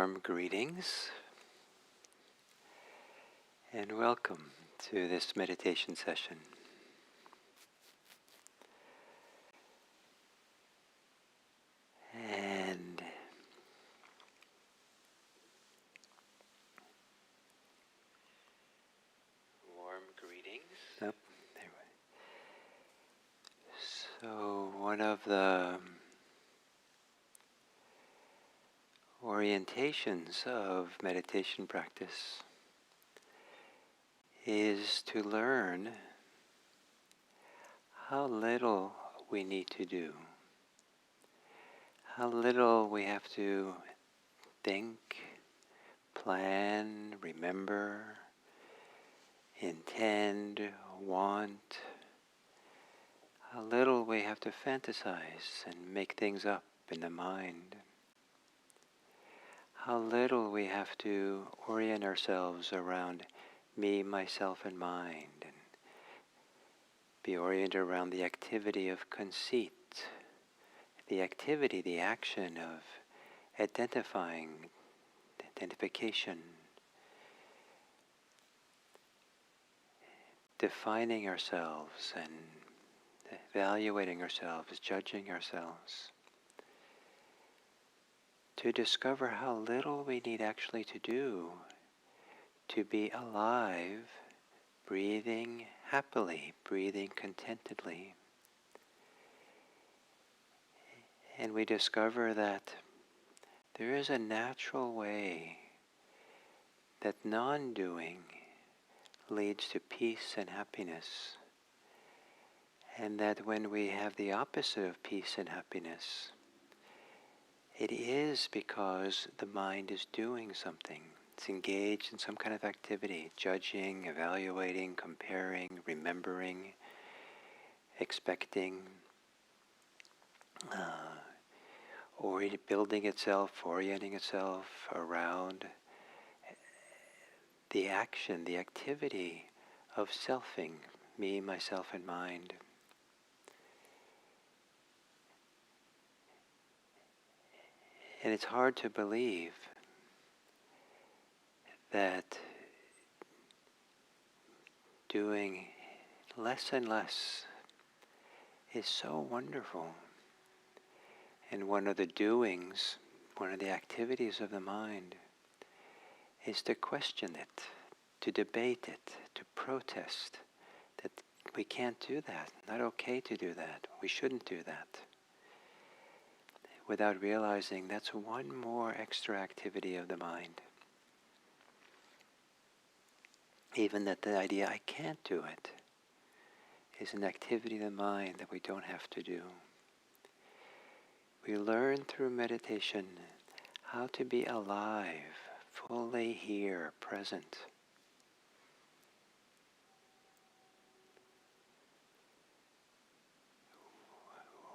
Warm greetings and welcome to this meditation session. And warm greetings. Oh, there we go. So one of the orientations of meditation practice is to learn how little we need to do, how little we have to think, plan, remember, intend, want, how little we have to fantasize and make things up in the mind, how little we have to orient ourselves around me, myself, and mind, and be oriented around the activity of conceit, the activity, the action of identification, defining ourselves and evaluating ourselves, judging ourselves, to discover how little we need actually to do to be alive, breathing happily, breathing contentedly. And we discover that there is a natural way that non-doing leads to peace and happiness, and that when we have the opposite of peace and happiness, it is because the mind is doing something. It's engaged in some kind of activity, judging, evaluating, comparing, remembering, expecting, or building itself, orienting itself around the action, the activity of selfing, me, myself, and mind. And it's hard to believe that doing less and less is so wonderful. And one of the doings, one of the activities of the mind is to question it, to debate it, to protest that we can't do that, not okay to do that, we shouldn't do that, without realizing that's one more extra activity of the mind. Even that the idea I can't do it is an activity of the mind that we don't have to do. We learn through meditation how to be alive, fully here, present.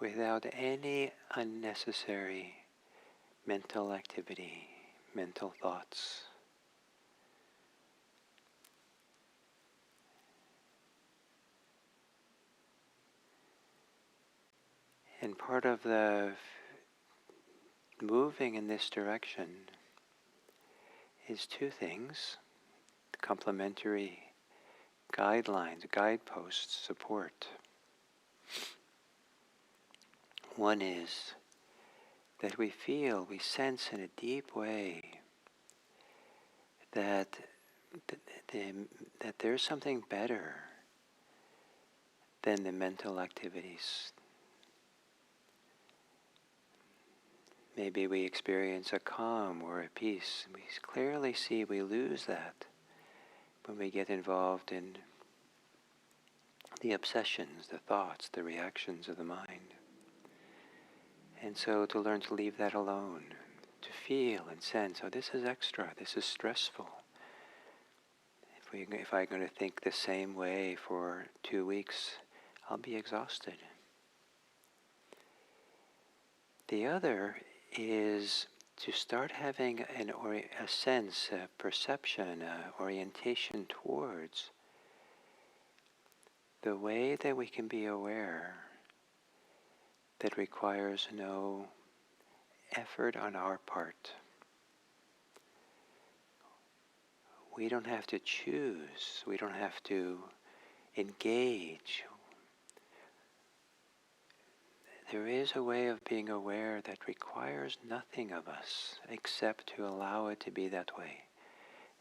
Without any unnecessary mental activity, mental thoughts. And part of the moving in this direction is two things: complementary guidelines, guideposts, support. One is that we feel, we sense in a deep way that there's something better than the mental activities. Maybe we experience a calm or a peace. We clearly see we lose that when we get involved in the obsessions, the thoughts, the reactions of the mind. And so to learn to leave that alone, to feel and sense, oh, this is extra, this is stressful. If I'm going to think the same way for 2 weeks, I'll be exhausted. The other is to start having a sense, a perception, a orientation towards the way that we can be aware that requires no effort on our part. we don't have to choose. We don't have to engage. There is a way of being aware that requires nothing of us except to allow it to be that way,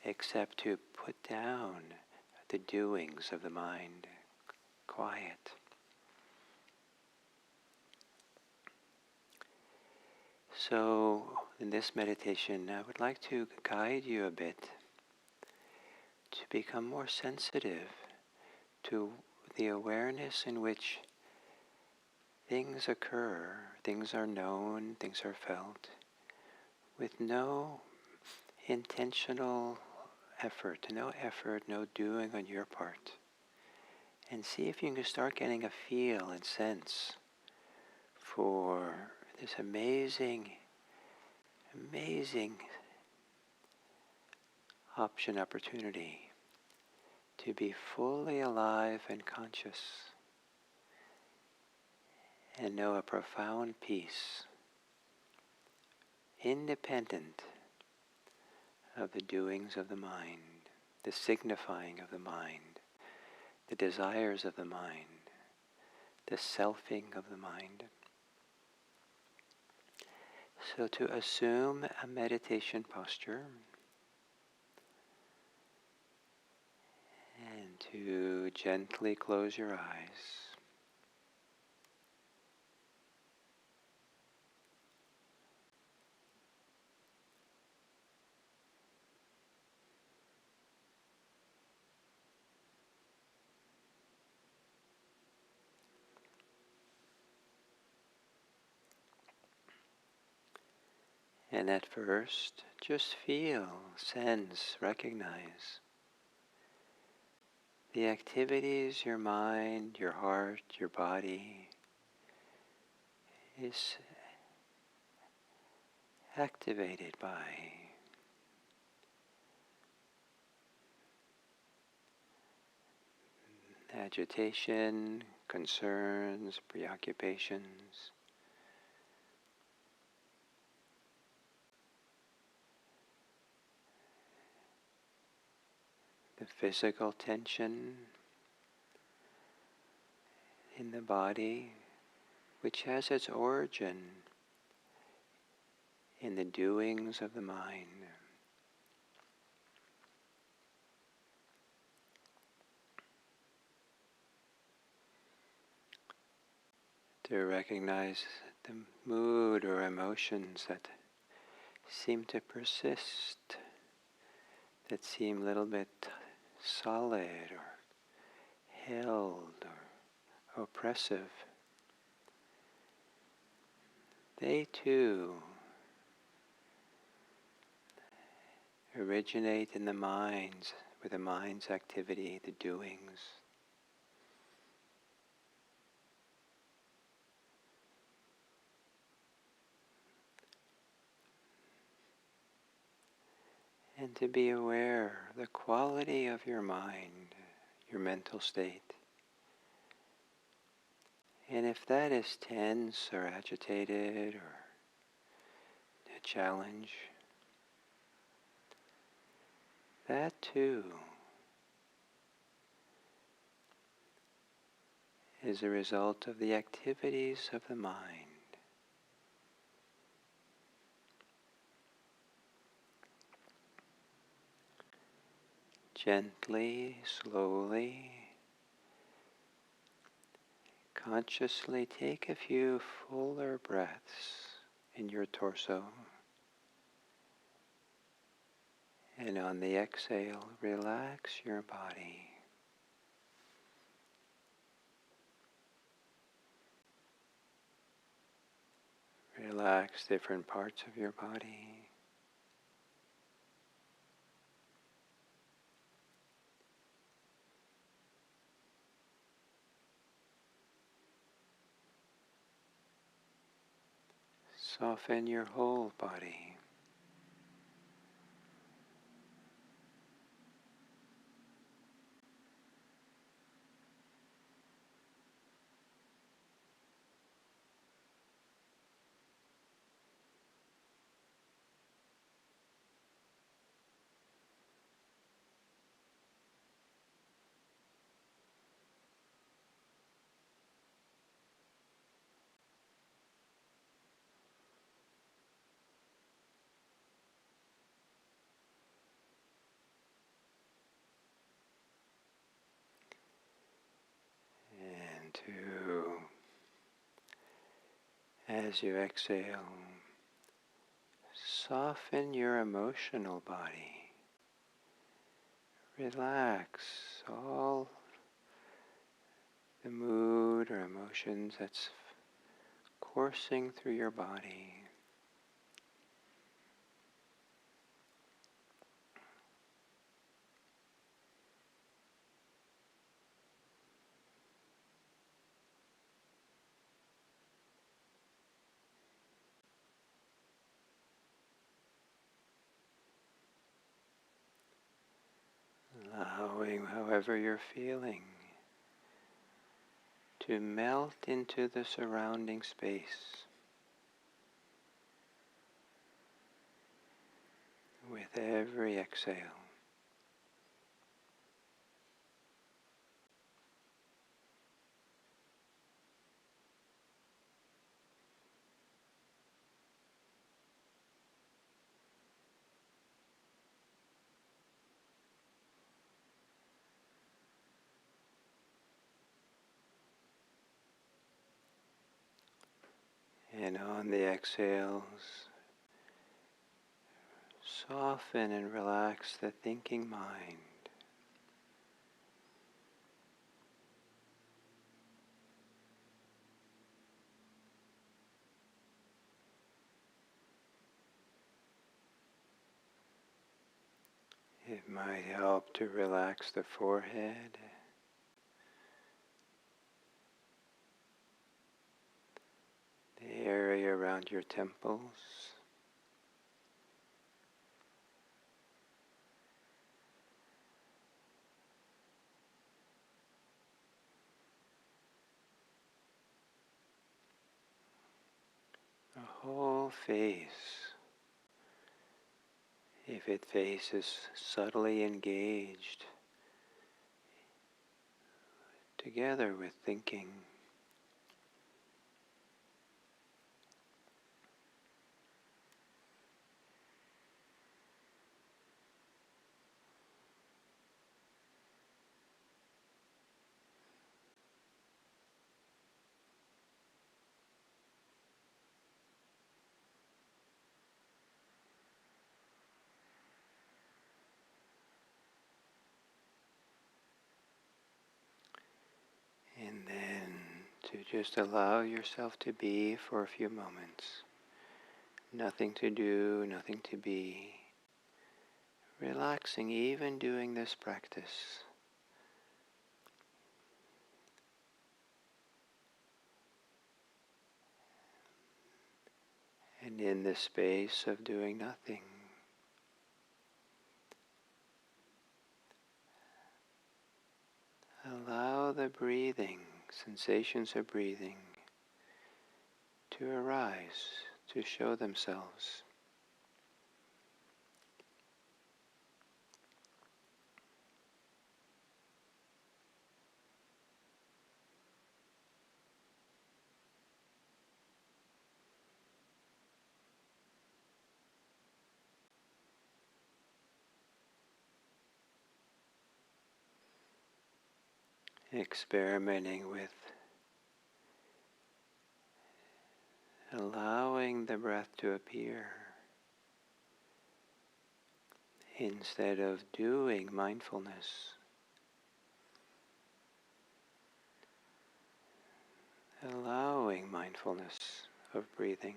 except to put down the doings of the mind, quiet. So, in this meditation, I would like to guide you a bit to become more sensitive to the awareness in which things occur, things are known, things are felt, with no intentional effort, no doing on your part. And see if you can start getting a feel and sense for this amazing opportunity to be fully alive and conscious and know a profound peace, independent of the doings of the mind, the signifying of the mind, the desires of the mind, the selfing of the mind. So to assume a meditation posture and to gently close your eyes. And at first, just feel, sense, recognize the activities your mind, your heart, your body is activated by. Agitation, concerns, preoccupations. The physical tension in the body, which has its origin in the doings of the mind. To recognize the mood or emotions that seem to persist, that seem a little bit solid or held or oppressive. They too originate in the minds, with the mind's activity, the doings. And to be aware of the quality of your mind, your mental state. And if that is tense or agitated or a challenge, that too is a result of the activities of the mind. Gently, slowly, consciously take a few fuller breaths in your torso. And on the exhale, relax your body. Relax different parts of your body. Soften your whole body. to, as you exhale, soften your emotional body. Relax all the mood or emotions that's coursing through your body. Allowing however you're feeling to melt into the surrounding space with every exhale. And on the exhales, soften and relax the thinking mind. It might help to relax the forehead, the area around your temples, the whole face. If it faces subtly engaged together with thinking, and then to just allow yourself to be for a few moments. Nothing to do, nothing to be. Relaxing even doing this practice. And in this space of doing nothing, allow the breathing, sensations of breathing, to arise, to show themselves. Experimenting with allowing the breath to appear instead of doing mindfulness. Allowing mindfulness of breathing.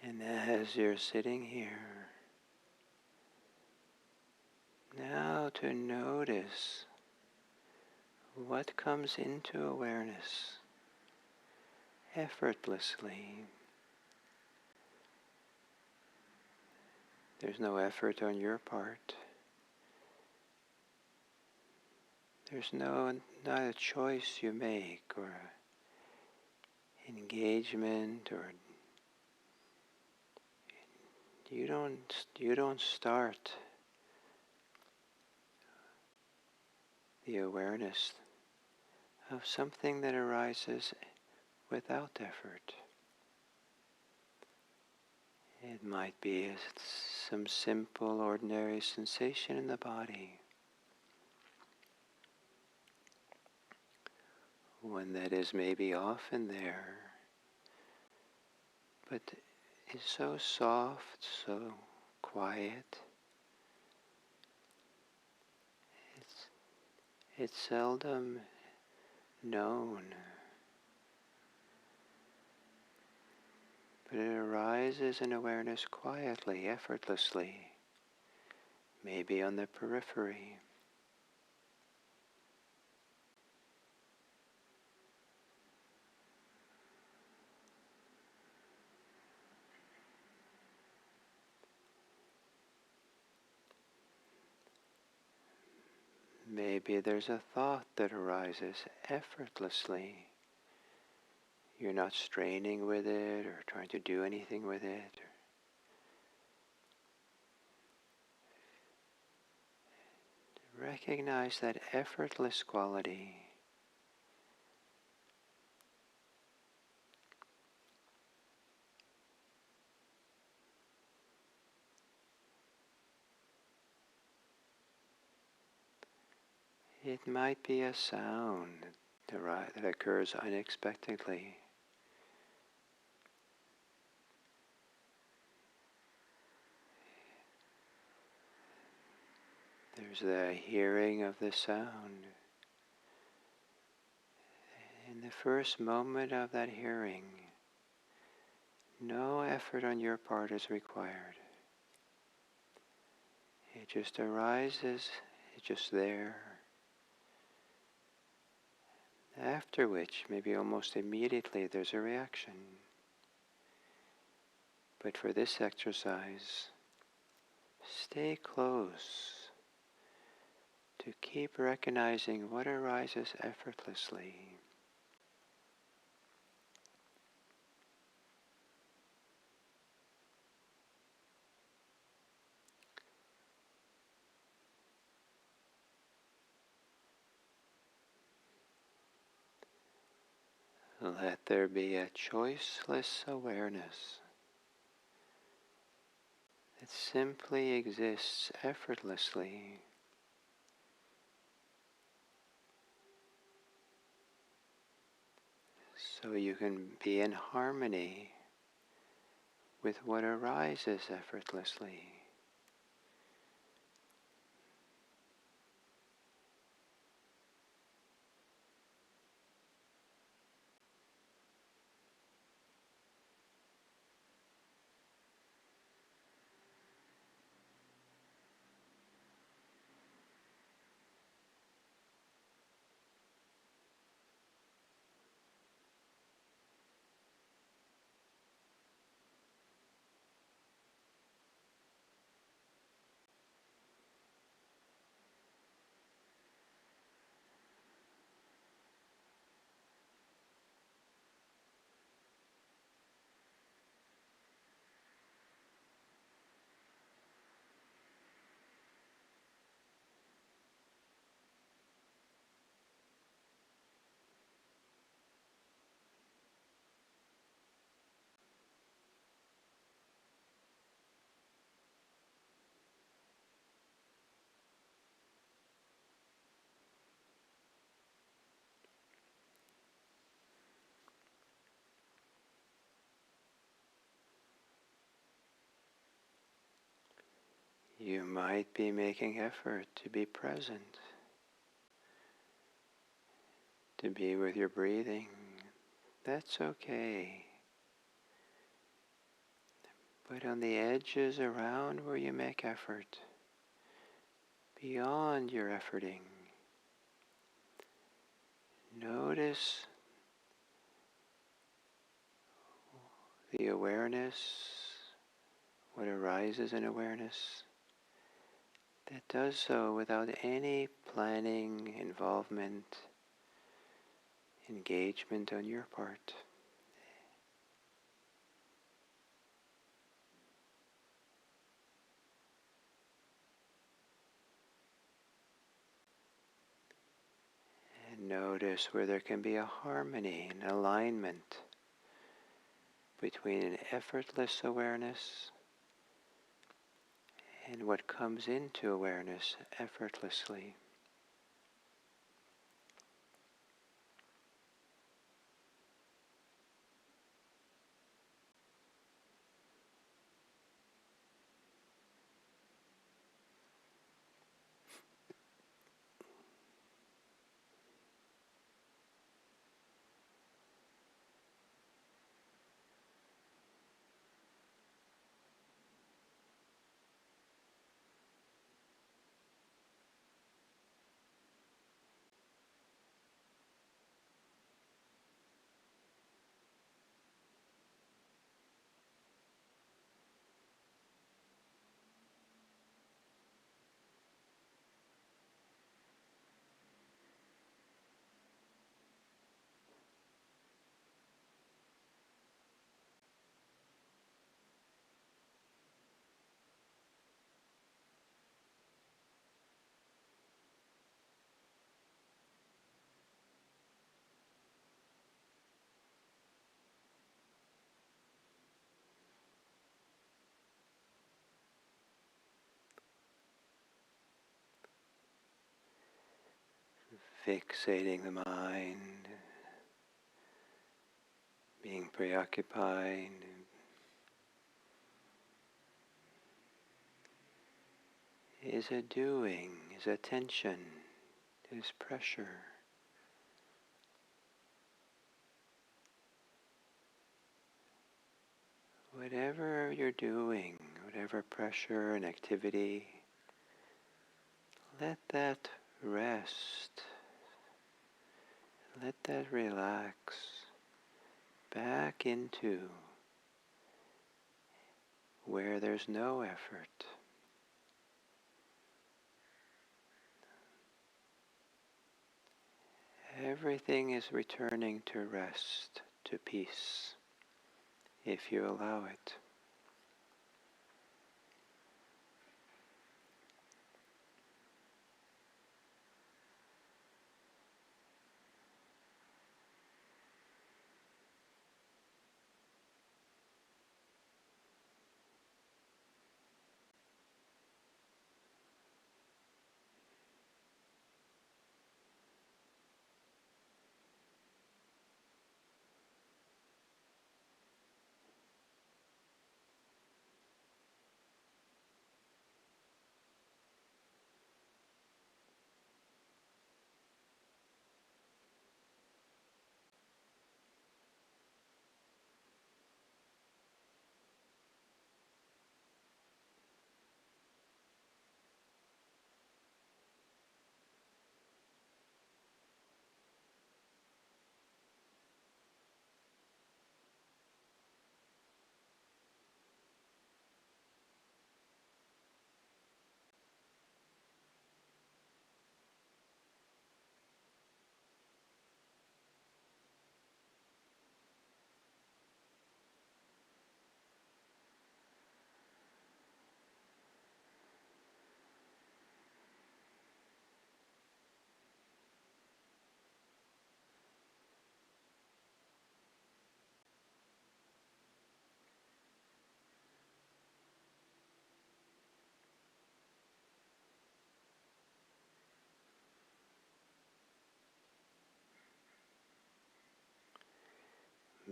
And as you're sitting here, now to notice what comes into awareness effortlessly. There's no effort on your part. There's not a choice you make or engagement, or you don't start the awareness of something that arises without effort. It might be some simple, ordinary sensation in the body, one that is maybe often there, but is so soft, so quiet. It's seldom known, but it arises in awareness quietly, effortlessly, maybe on the periphery. Maybe there's a thought that arises effortlessly. You're not straining with it or trying to do anything with it. Recognize that effortless quality. It might be a sound that occurs unexpectedly. There's the hearing of the sound. In the first moment of that hearing, no effort on your part is required. It just arises, it's just there. After which, maybe almost immediately, there's a reaction. But for this exercise, stay close to keep recognizing what arises effortlessly. Let there be a choiceless awareness that simply exists effortlessly. So you can be in harmony with what arises effortlessly. You might be making effort to be present, to be with your breathing. That's okay. but on the edges around where you make effort, beyond your efforting, notice the awareness, what arises in awareness, that does so without any planning, involvement, engagement on your part. And notice where there can be a harmony, an alignment between an effortless awareness and what comes into awareness effortlessly. Fixating the mind, being preoccupied, is a doing, is a tension, is pressure. Whatever you're doing, whatever pressure and activity, let that rest, let that relax back into where there's no effort. Everything is returning to rest, to peace, if you allow it.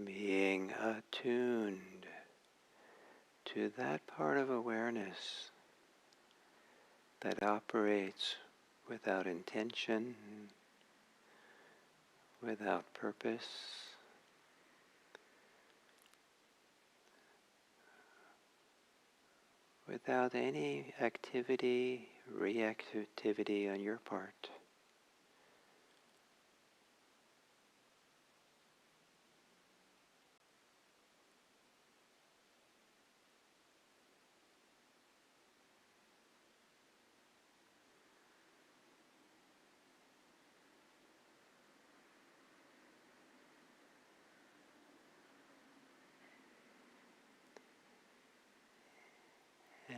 Being attuned to that part of awareness that operates without intention, without purpose, without any activity, reactivity on your part.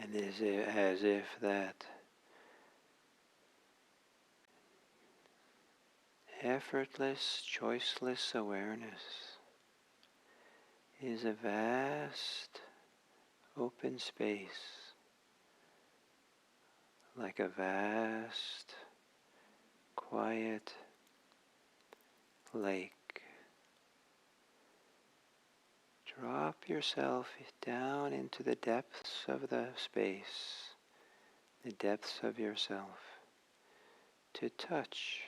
And as if that effortless, choiceless awareness is a vast open space, like a vast, quiet lake. Drop yourself down into the depths of the space, the depths of yourself, to touch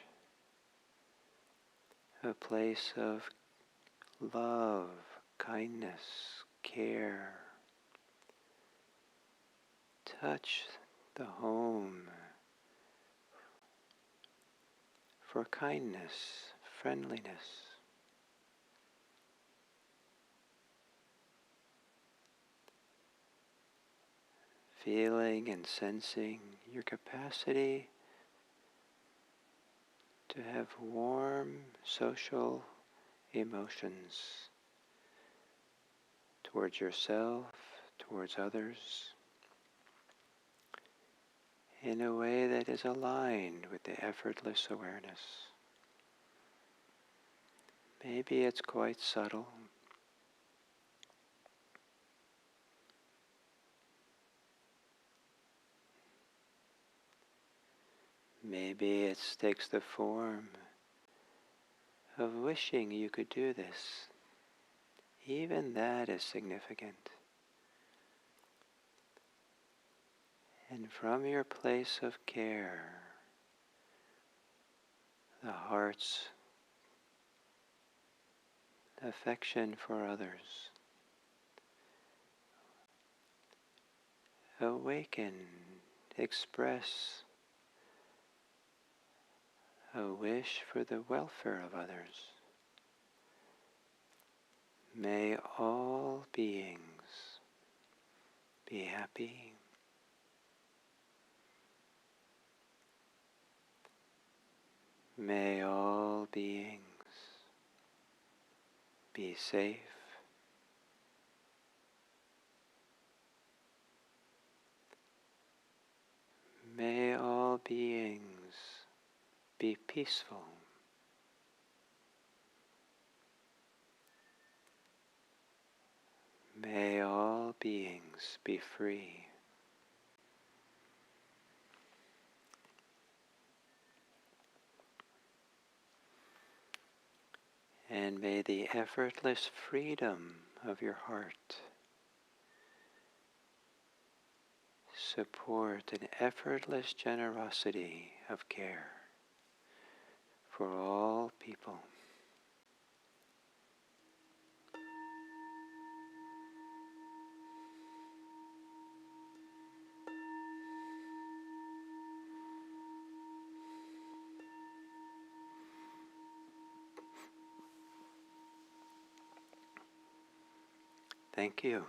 a place of love, kindness, care. Touch the home for kindness, friendliness. Feeling and sensing your capacity to have warm social emotions towards yourself, towards others, in a way that is aligned with the effortless awareness. Maybe it's quite subtle. Maybe it takes the form of wishing you could do this. Even that is significant. And from your place of care, the heart's affection for others, awaken, express a wish for the welfare of others. May all beings be happy. May all beings be safe. May all beings be peaceful. May all beings be free. And may the effortless freedom of your heart support an effortless generosity of care for all people. Thank you.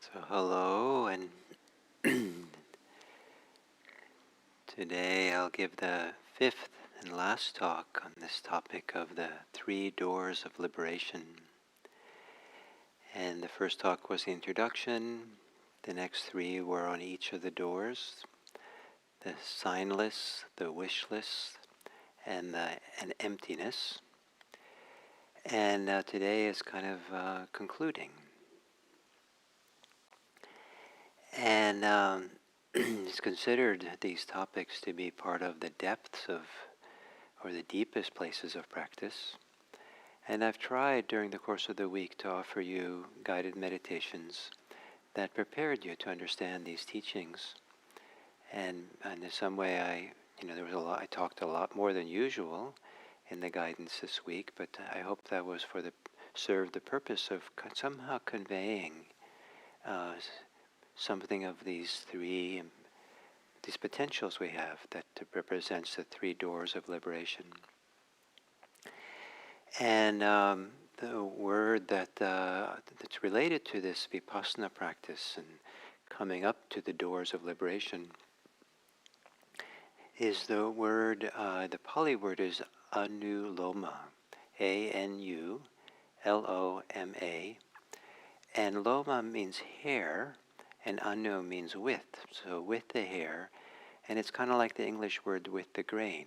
So hello, and today I'll give the fifth and last talk on this topic of the three doors of liberation. And the first talk was the introduction. The next three were on each of the doors: the signless, the wishless, and emptiness. And today is kind of concluding. And it's considered these topics to be part of the depths of, or the deepest places of practice. And I've tried during the course of the week to offer you guided meditations that prepared you to understand these teachings. And in some way, there was a lot. I talked a lot more than usual in the guidance this week, but I hope that was served the purpose of somehow conveying something of these potentials we have that represents the three doors of liberation. And the word that's related to this vipassana practice and coming up to the doors of liberation is the word, the Pali word is anuloma, A-N-U-L-O-M-A. And loma means hair, and anu means with. So with the hair, and it's kind of like the English word with the grain.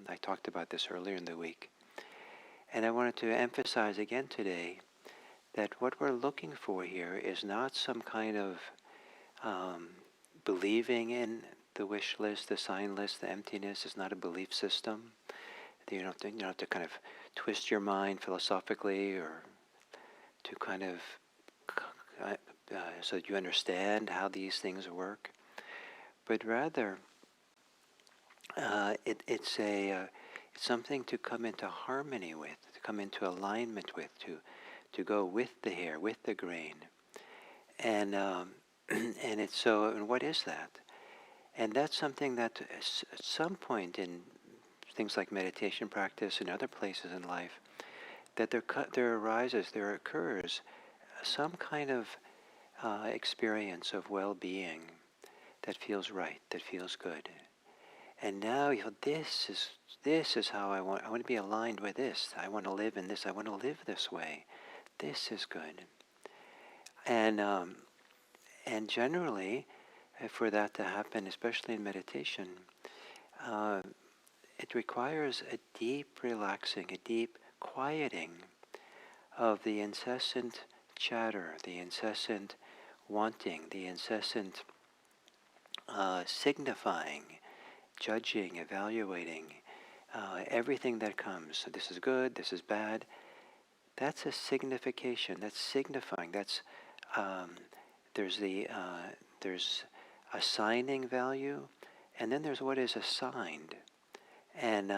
I talked about this earlier in the week. And I wanted to emphasize again today that what we're looking for here is not some kind of believing in the wish list, the sign list, the emptiness. It's not a belief system. You don't have to kind of twist your mind philosophically or to kind of so that you understand how these things work. But rather, it's something to come into harmony with, to come into alignment with, to go with the hair, with the grain. And and it's so. And what is that? And that's something that at some point in things like meditation practice and other places in life, that there occurs some kind of experience of well-being that feels right, that feels good. And now this is how I want to be aligned with this. I want to live in this. I want to live this way. This is good. And generally, for that to happen, especially in meditation, it requires a deep relaxing, a deep quieting of the incessant chatter, the incessant wanting, the incessant signifying, judging, evaluating, everything that comes. So this is good, this is bad. That's a signification. That's signifying. That's there's assigning value, and then there's what is assigned, and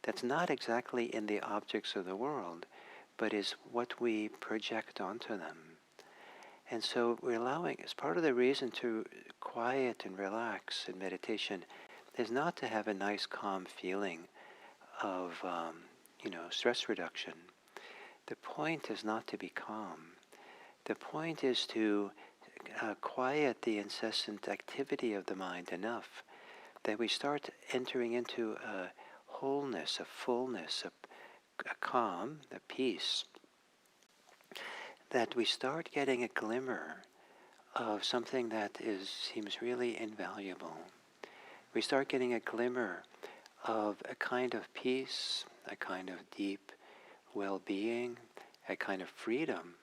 that's not exactly in the objects of the world, but is what we project onto them. And so we're allowing, as part of the reason to quiet and relax in meditation, is not to have a nice calm feeling of stress reduction. The point is not to be calm. The point is to quiet the incessant activity of the mind enough that we start entering into a wholeness, a fullness, a calm, a peace, that we start getting a glimmer of something that seems really invaluable. We start getting a glimmer of a kind of peace, a kind of deep well-being, a kind of freedom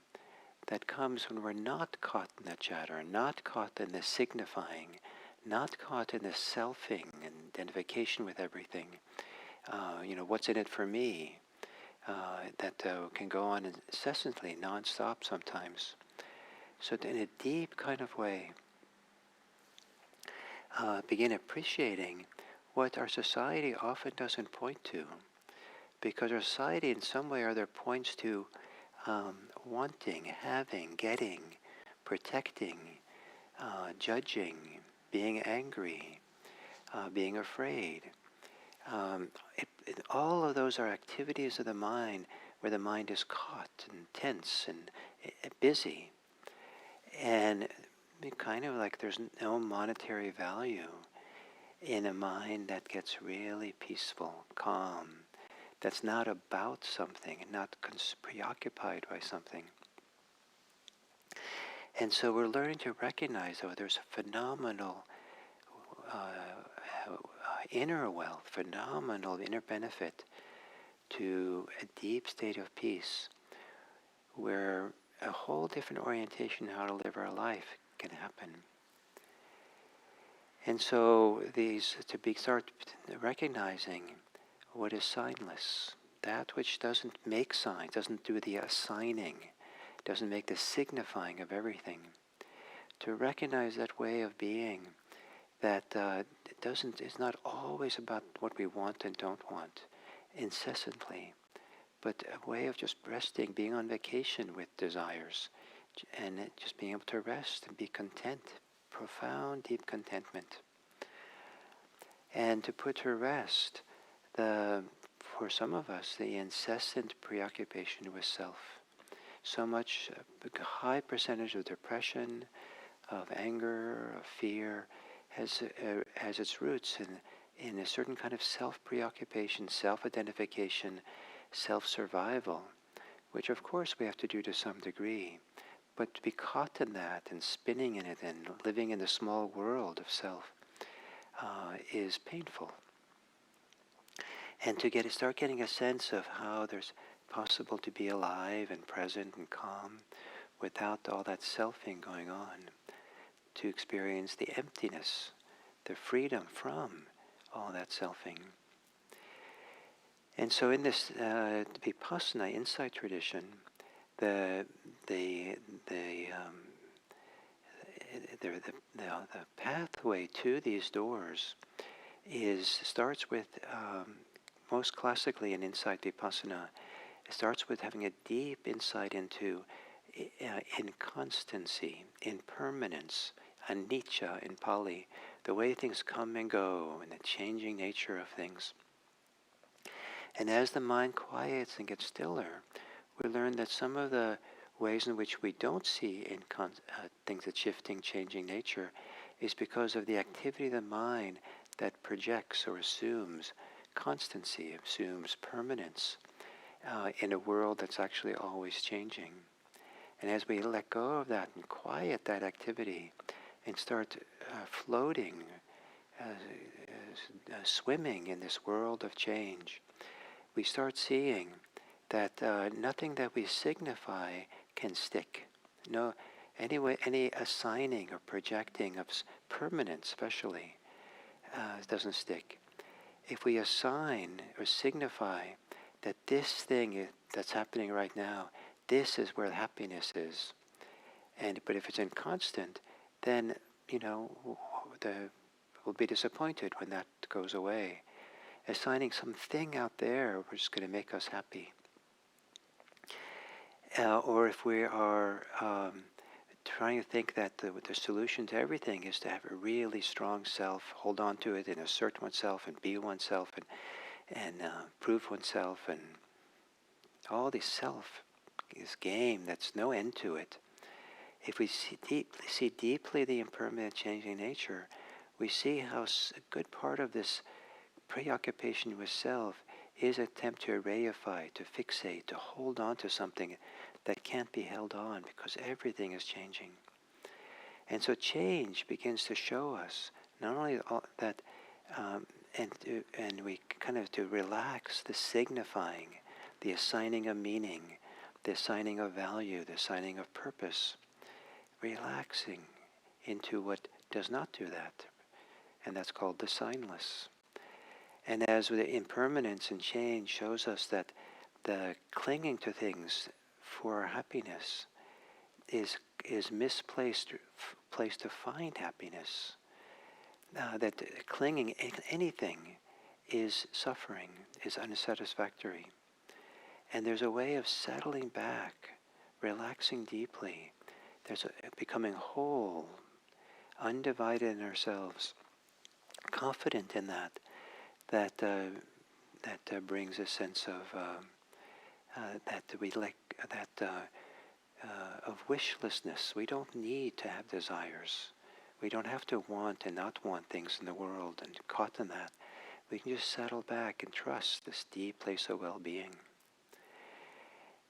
that comes when we're not caught in the chatter, not caught in the signifying, not caught in the selfing and identification with everything. What's in it for me? That can go on incessantly, non-stop sometimes. So in a deep kind of way, begin appreciating what our society often doesn't point to. Because our society in some way or other points to wanting, having, getting, protecting, judging, being angry, being afraid. All of those are activities of the mind where the mind is caught and tense and busy. And kind of like there's no monetary value in a mind that gets really peaceful, calm, that's not about something and not preoccupied by something. And so we're learning to recognize, oh, there's a phenomenal inner wealth, phenomenal inner benefit to a deep state of peace where a whole different orientation how to live our life can happen. And so start recognizing what is signless, that which doesn't make signs, doesn't do the assigning, doesn't make the signifying of everything. To recognize that way of being that it's not always about what we want and don't want incessantly, but a way of just resting, being on vacation with desires, and just being able to rest and be content, profound, deep contentment. And to put to rest, for some of us, the incessant preoccupation with self. So much, a high percentage of depression, of anger, of fear, has its roots in a certain kind of self-preoccupation, self-identification, self-survival, which of course we have to do to some degree. But to be caught in that and spinning in it and living in the small world of self is painful. And to start getting a sense of how there's possible to be alive and present and calm without all that selfing going on, to experience the emptiness, the freedom from all that selfing. And so in this Vipassana insight tradition, the pathway to these doors starts with most classically in insight Vipassana, it starts with having a deep insight into inconstancy, impermanence, anicca in Pali, the way things come and go, and the changing nature of things. And as the mind quiets and gets stiller, we learn that some of the ways in which we don't see things that's shifting, changing nature is because of the activity of the mind that projects or assumes constancy, assumes permanence in a world that's actually always changing. And as we let go of that and quiet that activity and start floating, swimming in this world of change, we start seeing that nothing that we signify can stick. No, any assigning or projecting of permanence, especially, doesn't stick. If we assign or signify that this thing that's happening right now, this is where happiness is, but if it's inconstant, then we'll be disappointed when that goes away. Assigning something out there which is going to make us happy. Or if we are trying to think that the solution to everything is to have a really strong self, hold on to it and assert oneself and be oneself and prove oneself and all this game that's no end to it. If we see deeply the impermanent changing nature, we see how a good part of this preoccupation with self is an attempt to reify, to fixate, to hold on to something that can't be held on because everything is changing. And so change begins to show us not only that, and we kind of to relax the signifying, the assigning of meaning, the assigning of value, the assigning of purpose, relaxing into what does not do that. And that's called the signless. And as the impermanence and change shows us that the clinging to things for our happiness is misplaced place to find happiness. That clinging anything is suffering, is unsatisfactory. And there's a way of settling back, relaxing deeply. There's becoming whole, undivided in ourselves, confident in that brings a sense of that of wishlessness. We don't need to have desires. We don't have to want and not want things in the world and caught in that. We can just settle back and trust this deep place of well-being.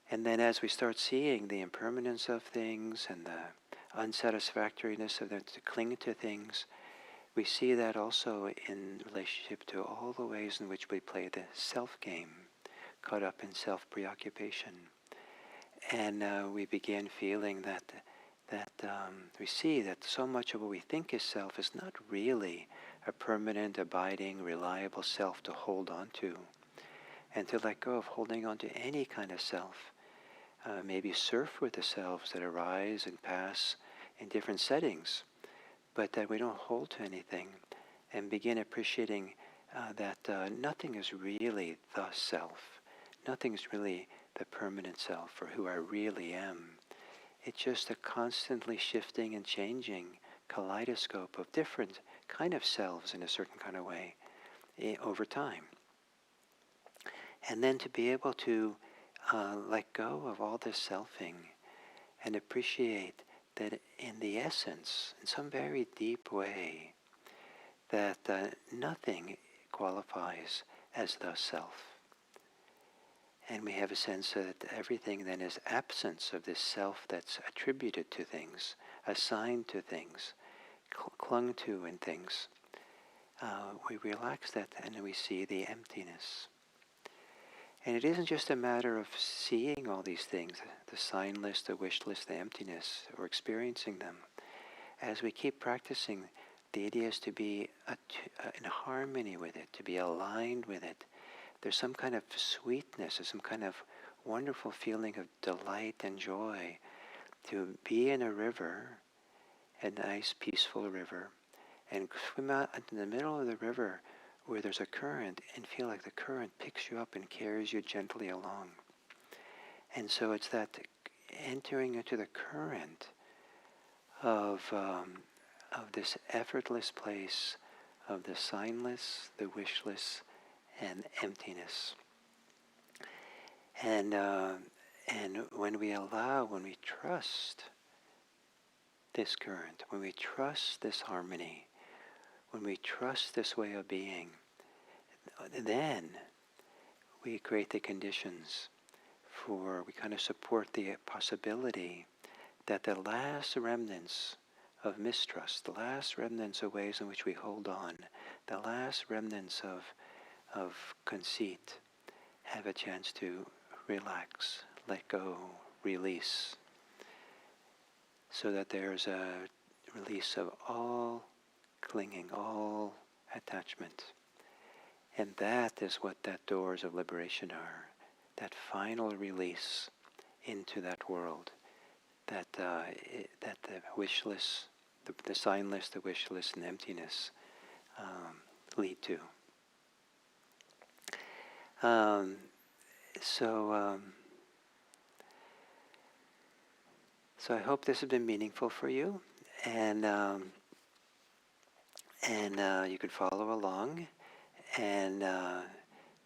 And then as we start seeing the impermanence of things and the unsatisfactoriness of them to cling to things, we see that also in relationship to all the ways in which we play the self game, caught up in self-preoccupation. And we begin feeling that we see that so much of what we think is self is not really a permanent, abiding, reliable self to hold on to, and to let go of holding on to any kind of self. Maybe surf with the selves that arise and pass in different settings, but that we don't hold to anything, and begin appreciating that nothing is really the self. Nothing is really the permanent self or who I really am. It's just a constantly shifting and changing kaleidoscope of different kind of selves in a certain kind of way over time. And then to be able to let go of all this selfing and appreciate that in the essence, in some very deep way, that nothing qualifies as the self. And we have a sense that everything then is absence of this self that's attributed to things, assigned to things, clung to in things. We relax that and we see the emptiness. And it isn't just a matter of seeing all these things, the sign list, the wish list, the emptiness, or experiencing them. As we keep practicing, the idea is to be in harmony with it, to be aligned with it. There's some kind of sweetness, there's some kind of wonderful feeling of delight and joy to be in a river, a nice peaceful river, and swim out in the middle of the river where there's a current and feel like the current picks you up and carries you gently along. And so it's that entering into the current of this effortless place of the signless, the wishless, and emptiness. And when we allow, when we trust this current, when we trust this harmony, when we trust this way of being, then we create the conditions for, we kind of support the possibility that the last remnants of mistrust, the last remnants of ways in which we hold on, the last remnants of conceit have a chance to relax, let go, release, so that there's a release of all clinging, all attachment. And that is what that doors of liberation are, that final release into that world, that the wishless, the signless, the wishless, and emptiness lead to. So I hope this has been meaningful for you, and you can follow along, and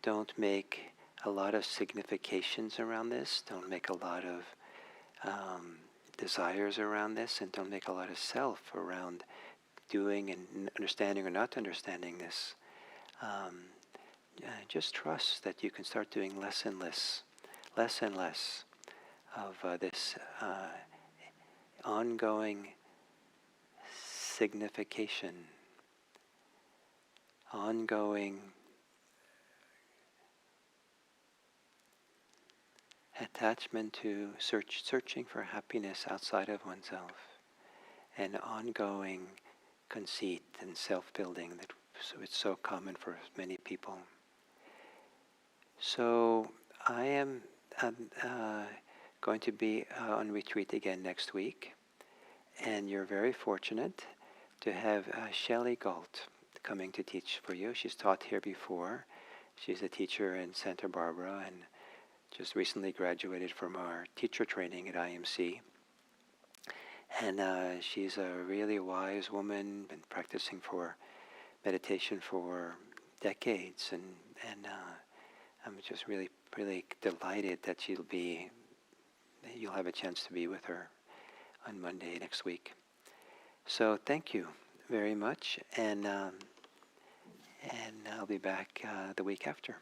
don't make a lot of significations around this. Don't make a lot of desires around this, and don't make a lot of self around doing and understanding or not understanding this. Just trust that you can start doing less and less of this ongoing signification, ongoing attachment to searching for happiness outside of oneself, and ongoing conceit and self-building that it's so common for many people. So I am going to be on retreat again next week, and you're very fortunate to have Shelley Galt coming to teach for you. She's taught here before. She's a teacher in Santa Barbara and just recently graduated from our teacher training at IMC. And she's a really wise woman, been practicing for meditation for decades, and I'm just really, really delighted that she'll be you'll have a chance to be with her on Monday next week. So thank you very much, and I'll be back the week after.